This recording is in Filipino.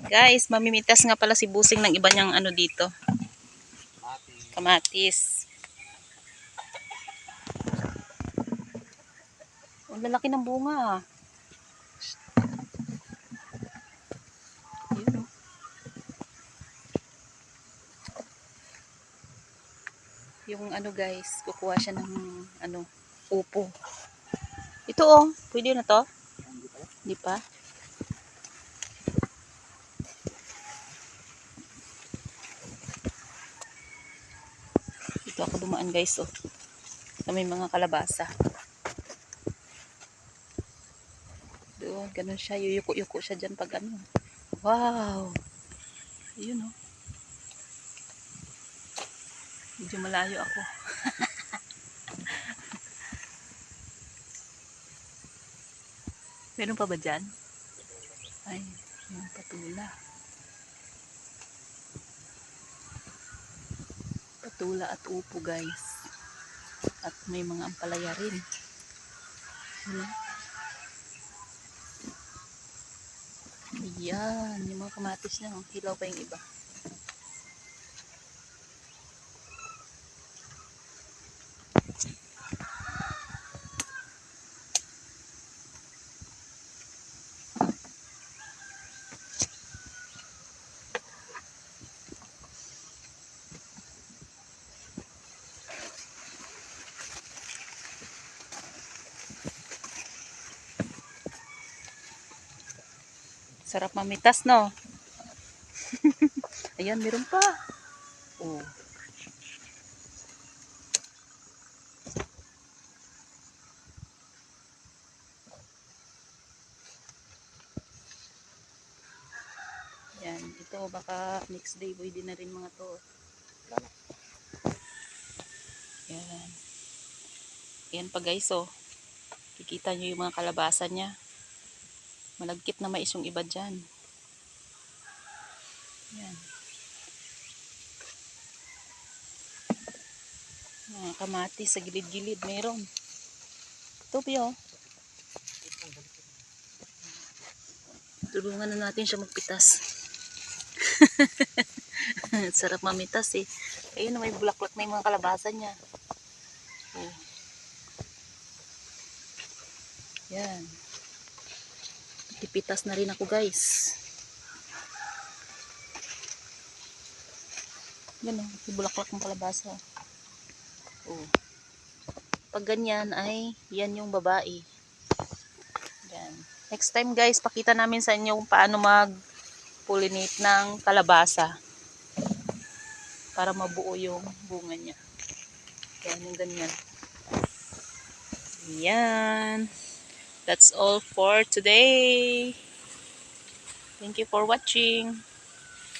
Guys, mamimitas nga pala si Busing ng iba niyang ano dito. Kamatis. Ang lalaki ng bunga ah. Yun, oh. Yung ano guys, kukuha siya ng ano, upo. Ito oh, pwede na to? Hindi pa? Dito ako dumaan guys oh. Sa may mga kalabasa. Doon, ganun siya. Yuyuko-yuko siya dyan pag ano. Wow! Ayun oh. Medyo malayo ako. Meron pa ba dyan? Ay, yung patula. Patula at upo guys. At may mga ampalaya rin. Ayan, yung mga kamatis na. Hilaw pa yung iba. Sarap mamitas, no? Ayan, meron pa. Oh. Ayan, ito baka next day pwede na rin mga to. Ayan. Ayan pa guys, oh. Kikita nyo yung mga kalabasa niya. Malagkit na mais yung iba dyan. Ayan. Mga kamatis sa gilid-gilid meron. Ito piyo. Tulungan na natin siya magpitas. Sarap mamitas eh. Ayun, may bulaklak na yung mga kalabasa niya. Oh. Yan. Tipitas na rin ako guys. Yan oh, may bulaklak ng kalabasa. Oh. Pag ganyan ay yan yung babae. Yan. Next time guys, pakita namin sa inyo kung paano mag-pollinate ng kalabasa para mabuo yung bunga niya. Yan yung ganyan. Yan. That's all for today. Thank you for watching.